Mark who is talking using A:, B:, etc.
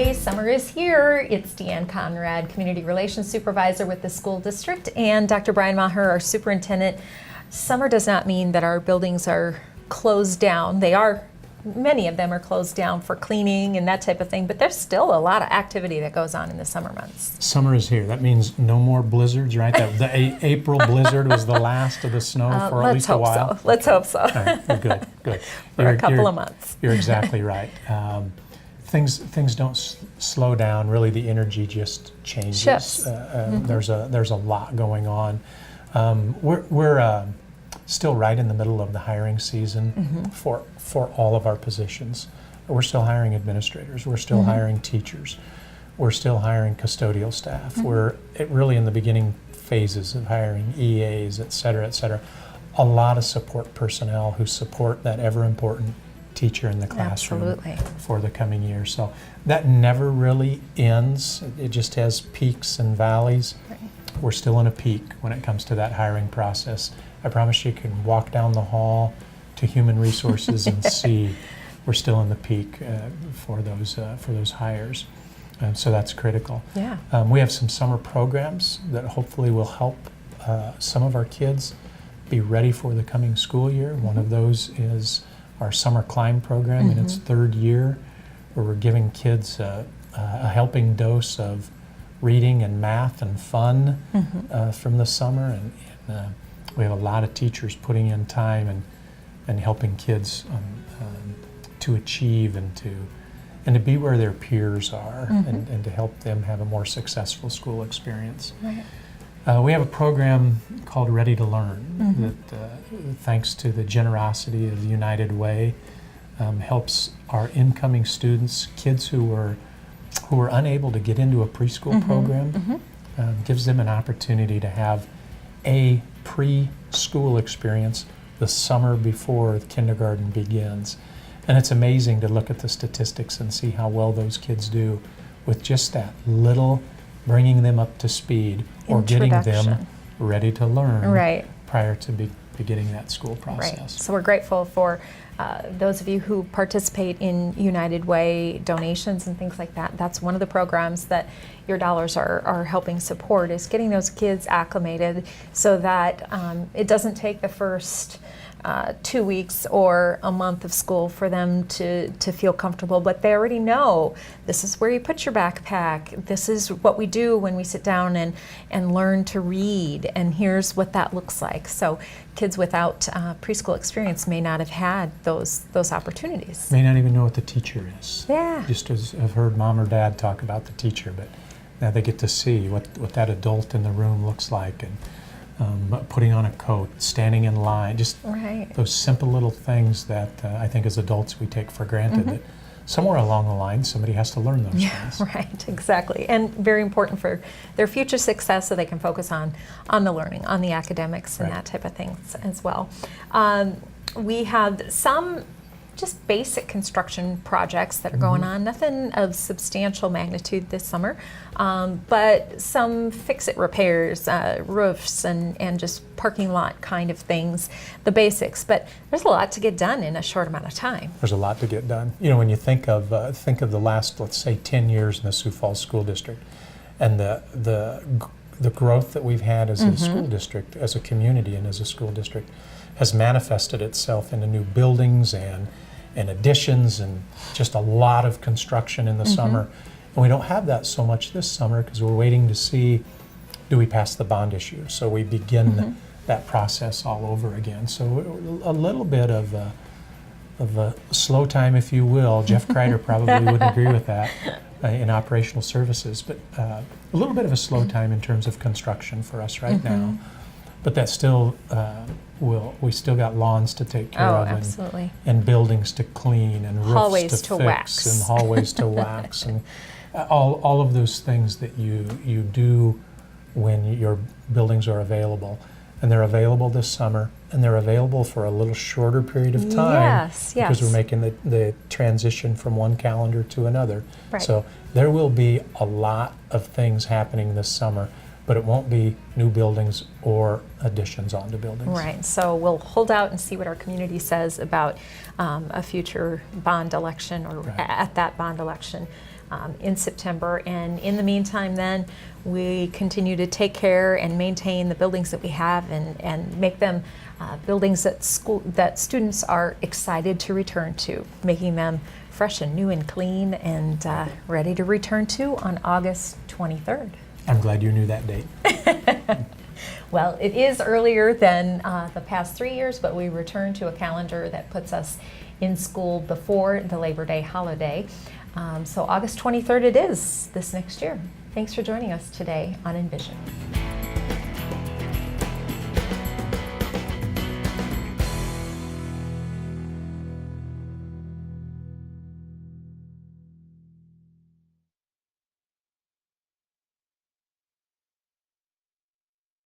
A: Hey, summer is here. It's Deanne Conrad, Community Relations Supervisor with the school district, and Dr. Brian Maher, our superintendent. Summer does not mean that our buildings are closed down. They are, many of them are closed down for cleaning and that type of thing, but there's still a lot of activity that goes on in the summer months.
B: Summer is here. That means no more blizzards, right? The April blizzard was the last of the snow for at least a while.
A: So. Let's hope so.
B: All right. Well, good.
A: For a couple of months.
B: You're exactly right. Things don't slow down. Really, the energy just changes.
A: Shifts.
B: There's a lot going on. We're still right in the middle of the hiring season for all of our positions. We're still hiring administrators. We're still hiring teachers. We're still hiring custodial staff. We're really in the beginning phases of hiring EAs, et cetera, et cetera. A lot of support personnel who support that ever important teacher in the classroom for the coming year. So that never really ends. It just has peaks and valleys. Right. We're still in a peak when it comes to that hiring process. I promise you can walk down the hall to human resources and see we're still in the peak for those hires. So that's critical.
A: Yeah.
B: We have some summer programs that hopefully will help some of our kids be ready for the coming school year. One of those is our summer climb program in its third year, where we're giving kids a helping dose of reading and math and fun from the summer, and we have a lot of teachers putting in time and helping kids to achieve and to be where their peers are and to help them have a more successful school experience.
A: Right.
B: We have a program called Ready to Learn that, thanks to the generosity of the United Way, helps our incoming students, kids who were unable to get into a preschool program, gives them an opportunity to have a preschool experience the summer before the kindergarten begins. And it's amazing to look at the statistics and see how well those kids do with just that little bringing them up to speed or getting them ready to learn prior to beginning that school process.
A: Right. So we're grateful for those of you who participate in United Way donations and things like that. That's one of the programs that your dollars are helping support, is getting those kids acclimated so that it doesn't take the first 2 weeks or a month of school for them to feel comfortable, but they already know this is where you put your backpack, this is what we do when we sit down and learn to read, and here's what that looks like. So kids without preschool experience may not have had those opportunities.
B: May not even know what the teacher is.
A: Yeah.
B: Just as I've heard mom or dad talk about the teacher, but now they get to see what that adult in the room looks like, and putting on a coat, standing in line, just those simple little things that I think as adults we take for granted, that somewhere along the line somebody has to learn those things.
A: Right, exactly. And very important for their future success, so they can focus on the learning, on the academics and that type of things as well. We have some just basic construction projects that are going on, nothing of substantial magnitude this summer, but some fix-it repairs, roofs and just parking lot kind of things, the basics. But there's a lot to get done in a short amount of time.
B: There's a lot to get done. You know, when you think of the last, let's say, 10 years in the Sioux Falls School District, and the growth that we've had as a school district, as a community and as a school district, has manifested itself into new buildings and additions and just a lot of construction in the summer. And we don't have that so much this summer because we're waiting to see, do we pass the bond issue? So we begin that process all over again. So a little bit of a slow time, if you will. Jeff Kreider probably wouldn't agree with that in operational services, but a little bit of a slow time in terms of construction for us right now. But that still we still got lawns to take care of, and buildings to clean, and roofs
A: hallways
B: to fix,
A: wax,
B: and hallways to wax, and all of those things that you do when your buildings are available. And they're available this summer, and they're available for a little shorter period of time because we're making the transition from one calendar to another. Right. So there will be a lot of things happening this summer, but it won't be new buildings or additions onto buildings.
A: Right, so we'll hold out and see what our community says about a future bond election, or at that bond election. in September. And in the meantime then, we continue to take care and maintain the buildings that we have and make them buildings that students are excited to return to, making them fresh and new and clean and ready to return to on August 23rd.
B: I'm glad you knew that date.
A: Well, it is earlier than the past 3 years, but we return to a calendar that puts us in school before the Labor Day holiday. So August 23rd it is this next year. Thanks for joining us today on Envision.